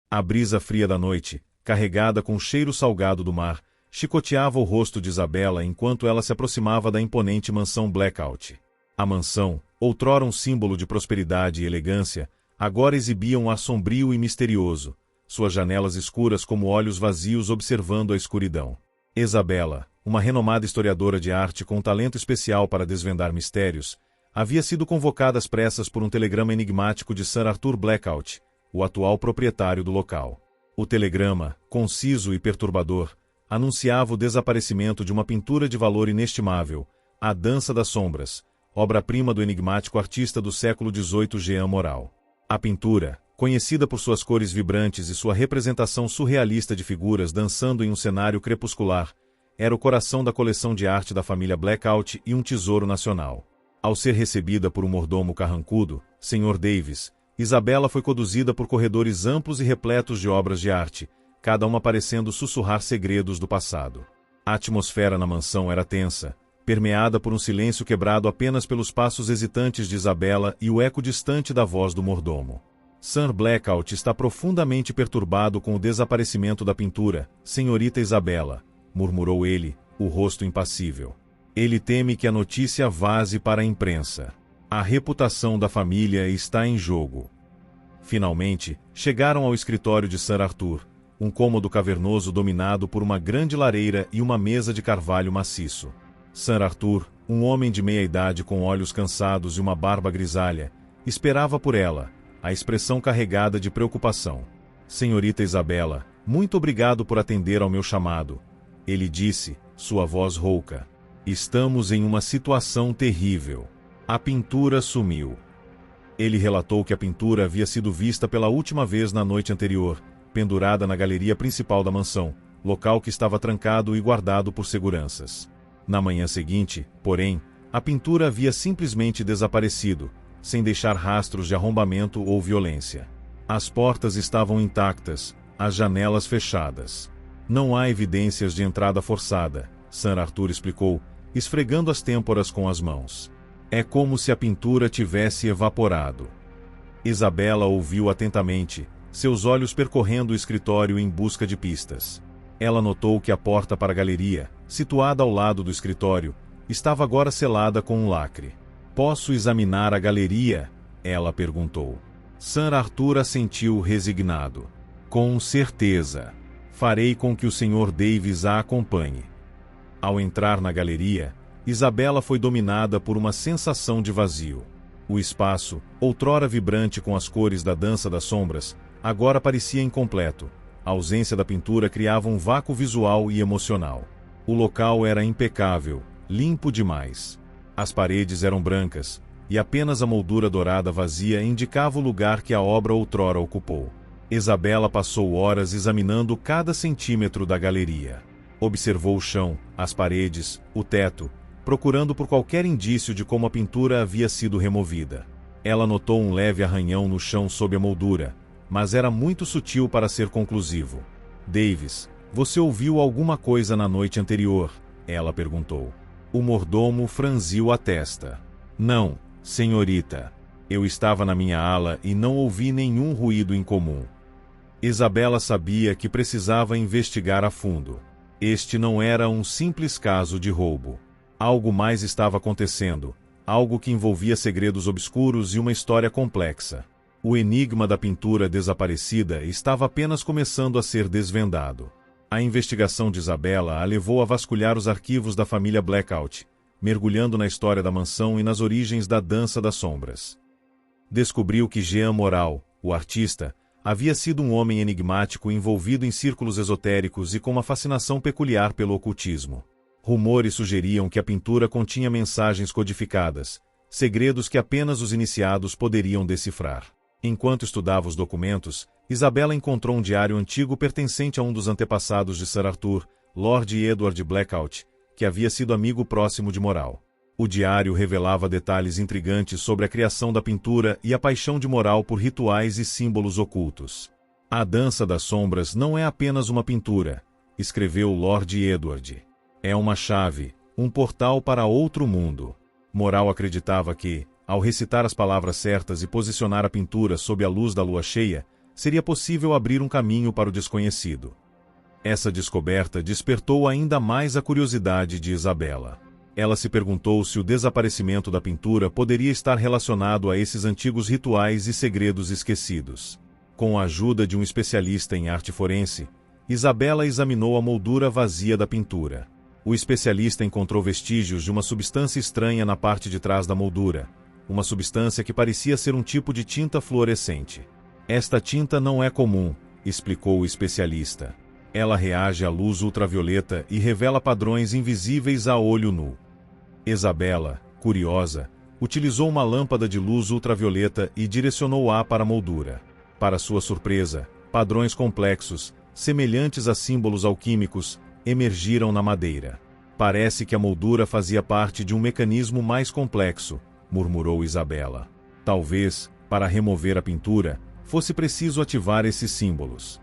A brisa fria da noite, carregada com o cheiro salgado do mar, chicoteava o rosto de Isabela enquanto ela se aproximava da imponente mansão Blackout. A mansão, outrora um símbolo de prosperidade e elegância, agora exibia um ar sombrio e misterioso, suas janelas escuras como olhos vazios observando a escuridão. Isabela, uma renomada historiadora de arte com um talento especial para desvendar mistérios, havia sido convocada às pressas por um telegrama enigmático de Sir Arthur Blackout, o atual proprietário do local. O telegrama, conciso e perturbador, anunciava o desaparecimento de uma pintura de valor inestimável, A Dança das Sombras, obra-prima do enigmático artista do século XVIII Jean Moral. A pintura, conhecida por suas cores vibrantes e sua representação surrealista de figuras dançando em um cenário crepuscular, era o coração da coleção de arte da família Blackout e um tesouro nacional. Ao ser recebida por um mordomo carrancudo, Sr. Davis, Isabela foi conduzida por corredores amplos e repletos de obras de arte, cada uma parecendo sussurrar segredos do passado. A atmosfera na mansão era tensa, permeada por um silêncio quebrado apenas pelos passos hesitantes de Isabela e o eco distante da voz do mordomo. Sir Blackout está profundamente perturbado com o desaparecimento da pintura, senhorita Isabela, murmurou ele, o rosto impassível. Ele teme que a notícia vaze para a imprensa. A reputação da família está em jogo. Finalmente, chegaram ao escritório de Sir Arthur, um cômodo cavernoso dominado por uma grande lareira e uma mesa de carvalho maciço. Sir Arthur, um homem de meia-idade com olhos cansados e uma barba grisalha, esperava por ela, a expressão carregada de preocupação. Senhorita Isabela, muito obrigado por atender ao meu chamado. Ele disse, sua voz rouca. Estamos em uma situação terrível. A pintura sumiu. Ele relatou que a pintura havia sido vista pela última vez na noite anterior, pendurada na galeria principal da mansão, local que estava trancado e guardado por seguranças. Na manhã seguinte, porém, a pintura havia simplesmente desaparecido, sem deixar rastros de arrombamento ou violência. As portas estavam intactas, as janelas fechadas. Não há evidências de entrada forçada, Sir Arthur explicou, esfregando as têmporas com as mãos. É como se a pintura tivesse evaporado. Isabela ouviu atentamente, seus olhos percorrendo o escritório em busca de pistas. Ela notou que a porta para a galeria, situada ao lado do escritório, estava agora selada com um lacre. Posso examinar a galeria? Ela perguntou. Sir Arthur assentiu resignado. Com certeza. Farei com que o Sr. Davis a acompanhe. Ao entrar na galeria, Isabela foi dominada por uma sensação de vazio. O espaço, outrora vibrante com as cores da Dança das Sombras, agora parecia incompleto. A ausência da pintura criava um vácuo visual e emocional. O local era impecável, limpo demais. As paredes eram brancas, e apenas a moldura dourada vazia indicava o lugar que a obra outrora ocupou. Isabela passou horas examinando cada centímetro da galeria. Observou o chão, as paredes, o teto, procurando por qualquer indício de como a pintura havia sido removida. Ela notou um leve arranhão no chão sob a moldura, mas era muito sutil para ser conclusivo. Davis, você ouviu alguma coisa na noite anterior? Ela perguntou. O mordomo franziu a testa. Não, senhorita. Eu estava na minha ala e não ouvi nenhum ruído incomum. Isabela sabia que precisava investigar a fundo. Este não era um simples caso de roubo. Algo mais estava acontecendo, algo que envolvia segredos obscuros e uma história complexa. O enigma da pintura desaparecida estava apenas começando a ser desvendado. A investigação de Isabela a levou a vasculhar os arquivos da família Blackout, mergulhando na história da mansão e nas origens da Dança das Sombras. Descobriu que Jean Moral, o artista, havia sido um homem enigmático envolvido em círculos esotéricos e com uma fascinação peculiar pelo ocultismo. Rumores sugeriam que a pintura continha mensagens codificadas, segredos que apenas os iniciados poderiam decifrar. Enquanto estudava os documentos, Isabela encontrou um diário antigo pertencente a um dos antepassados de Sir Arthur, Lord Edward Blackout, que havia sido amigo próximo de Moral. O diário revelava detalhes intrigantes sobre a criação da pintura e a paixão de Moral por rituais e símbolos ocultos. A Dança das Sombras não é apenas uma pintura, escreveu Lord Edward. É uma chave, um portal para outro mundo. Moral acreditava que, ao recitar as palavras certas e posicionar a pintura sob a luz da lua cheia, seria possível abrir um caminho para o desconhecido. Essa descoberta despertou ainda mais a curiosidade de Isabela. Ela se perguntou se o desaparecimento da pintura poderia estar relacionado a esses antigos rituais e segredos esquecidos. Com a ajuda de um especialista em arte forense, Isabela examinou a moldura vazia da pintura. O especialista encontrou vestígios de uma substância estranha na parte de trás da moldura, uma substância que parecia ser um tipo de tinta fluorescente. Esta tinta não é comum, explicou o especialista. Ela reage à luz ultravioleta e revela padrões invisíveis a olho nu. Isabela, curiosa, utilizou uma lâmpada de luz ultravioleta e direcionou-a para a moldura. Para sua surpresa, padrões complexos, semelhantes a símbolos alquímicos, emergiram na madeira. Parece que a moldura fazia parte de um mecanismo mais complexo, murmurou Isabela. Talvez, para remover a pintura, fosse preciso ativar esses símbolos.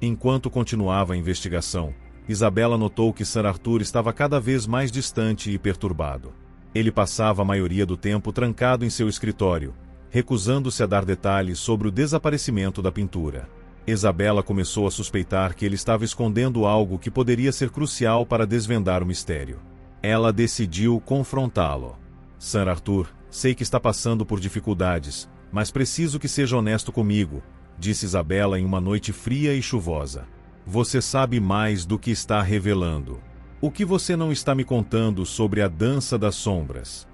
Enquanto continuava a investigação, Isabela notou que Sir Arthur estava cada vez mais distante e perturbado. Ele passava a maioria do tempo trancado em seu escritório, recusando-se a dar detalhes sobre o desaparecimento da pintura. Isabela começou a suspeitar que ele estava escondendo algo que poderia ser crucial para desvendar o mistério. Ela decidiu confrontá-lo. Sir Arthur, sei que está passando por dificuldades, mas preciso que seja honesto comigo, disse Isabela em uma noite fria e chuvosa. Você sabe mais do que está revelando. O que você não está me contando sobre a dança das sombras?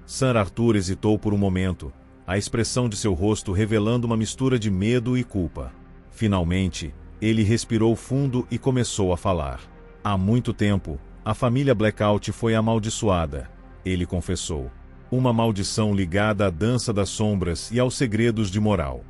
Sir Arthur hesitou por um momento, a expressão de seu rosto revelando uma mistura de medo e culpa. Finalmente, ele respirou fundo e começou a falar. Há muito tempo, a família Blackout foi amaldiçoada, ele confessou. Uma maldição ligada à dança das sombras e aos segredos de moral.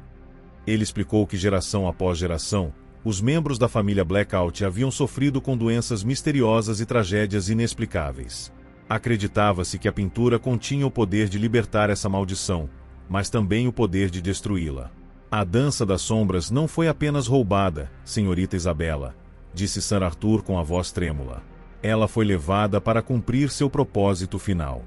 Ele explicou que geração após geração, os membros da família Blackout haviam sofrido com doenças misteriosas e tragédias inexplicáveis. Acreditava-se que a pintura continha o poder de libertar essa maldição, mas também o poder de destruí-la. A dança das sombras não foi apenas roubada, senhorita Isabela, disse Sir Arthur com a voz trêmula. Ela foi levada para cumprir seu propósito final.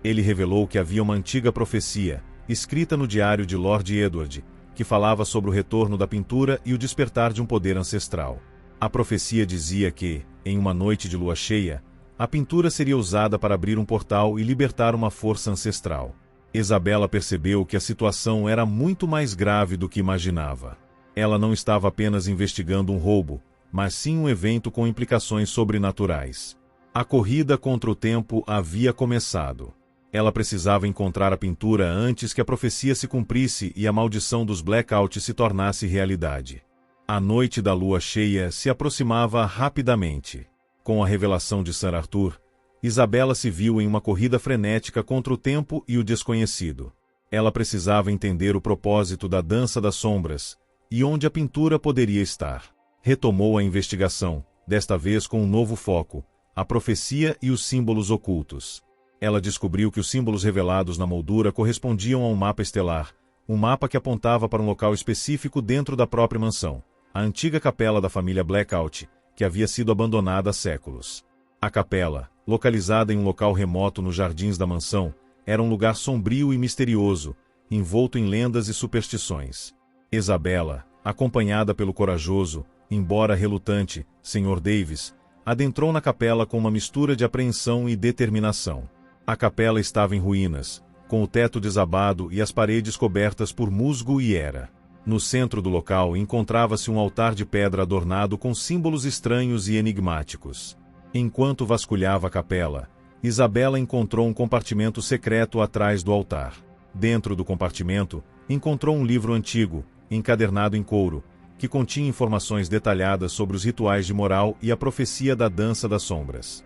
Ele revelou que havia uma antiga profecia, escrita no diário de Lord Edward, que falava sobre o retorno da pintura e o despertar de um poder ancestral. A profecia dizia que, em uma noite de lua cheia, a pintura seria usada para abrir um portal e libertar uma força ancestral. Isabela percebeu que a situação era muito mais grave do que imaginava. Ela não estava apenas investigando um roubo, mas sim um evento com implicações sobrenaturais. A corrida contra o tempo havia começado. Ela precisava encontrar a pintura antes que a profecia se cumprisse e a maldição dos Blackout se tornasse realidade. A noite da lua cheia se aproximava rapidamente. Com a revelação de Sir Arthur, Isabela se viu em uma corrida frenética contra o tempo e o desconhecido. Ela precisava entender o propósito da dança das sombras e onde a pintura poderia estar. Retomou a investigação, desta vez com um novo foco, a profecia e os símbolos ocultos. Ela descobriu que os símbolos revelados na moldura correspondiam a um mapa estelar, um mapa que apontava para um local específico dentro da própria mansão, a antiga capela da família Blackout, que havia sido abandonada há séculos. A capela, localizada em um local remoto nos jardins da mansão, era um lugar sombrio e misterioso, envolto em lendas e superstições. Isabela, acompanhada pelo corajoso, embora relutante, Sr. Davis, adentrou na capela com uma mistura de apreensão e determinação. A capela estava em ruínas, com o teto desabado e as paredes cobertas por musgo e era. No centro do local encontrava-se um altar de pedra adornado com símbolos estranhos e enigmáticos. Enquanto vasculhava a capela, Isabela encontrou um compartimento secreto atrás do altar. Dentro do compartimento, encontrou um livro antigo, encadernado em couro, que continha informações detalhadas sobre os rituais de moral e a profecia da dança das sombras.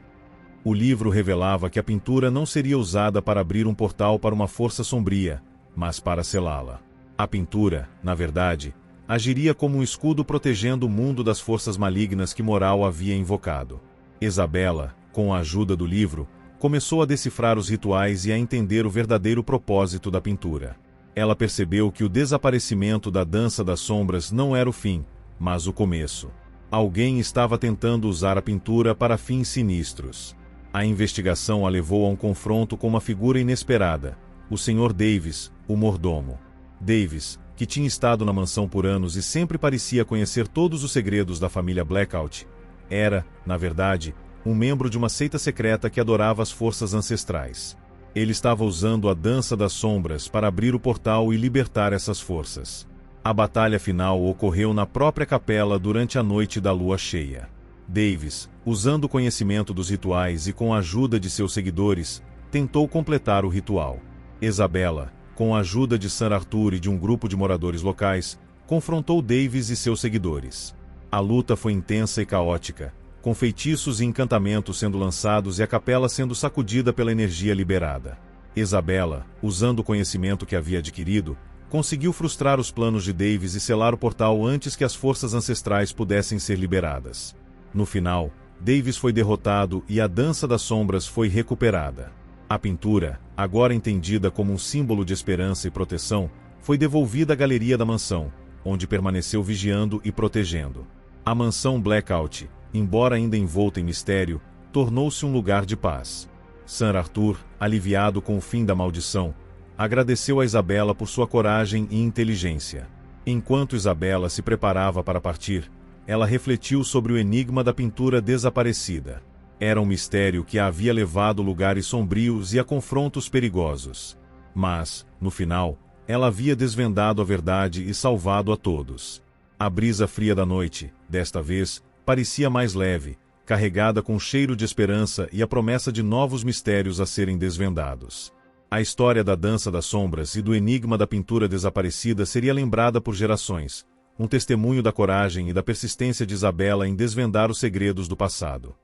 O livro revelava que a pintura não seria usada para abrir um portal para uma força sombria, mas para selá-la. A pintura, na verdade, agiria como um escudo protegendo o mundo das forças malignas que Moral havia invocado. Isabela, com a ajuda do livro, começou a decifrar os rituais e a entender o verdadeiro propósito da pintura. Ela percebeu que o desaparecimento da dança das sombras não era o fim, mas o começo. Alguém estava tentando usar a pintura para fins sinistros. A investigação a levou a um confronto com uma figura inesperada, o Sr. Davis, o mordomo. Davis, que tinha estado na mansão por anos e sempre parecia conhecer todos os segredos da família Blackout, era, na verdade, um membro de uma seita secreta que adorava as forças ancestrais. Ele estava usando a Dança das Sombras para abrir o portal e libertar essas forças. A batalha final ocorreu na própria capela durante a noite da lua cheia. Davis, usando o conhecimento dos rituais e com a ajuda de seus seguidores, tentou completar o ritual. Isabella, com a ajuda de Sir Arthur e de um grupo de moradores locais, confrontou Davis e seus seguidores. A luta foi intensa e caótica, com feitiços e encantamentos sendo lançados e a capela sendo sacudida pela energia liberada. Isabella, usando o conhecimento que havia adquirido, conseguiu frustrar os planos de Davis e selar o portal antes que as forças ancestrais pudessem ser liberadas. No final, Davis foi derrotado e a Dança das Sombras foi recuperada. A pintura, agora entendida como um símbolo de esperança e proteção, foi devolvida à galeria da mansão, onde permaneceu vigiando e protegendo. A mansão Blackout, embora ainda envolta em mistério, tornou-se um lugar de paz. Sir Arthur, aliviado com o fim da maldição, agradeceu a Isabella por sua coragem e inteligência. Enquanto Isabella se preparava para partir, ela refletiu sobre o enigma da pintura desaparecida. Era um mistério que a havia levado a lugares sombrios e a confrontos perigosos. Mas, no final, ela havia desvendado a verdade e salvado a todos. A brisa fria da noite, desta vez, parecia mais leve, carregada com cheiro de esperança e a promessa de novos mistérios a serem desvendados. A história da Dança das Sombras e do enigma da pintura desaparecida seria lembrada por gerações, um testemunho da coragem e da persistência de Isabella em desvendar os segredos do passado.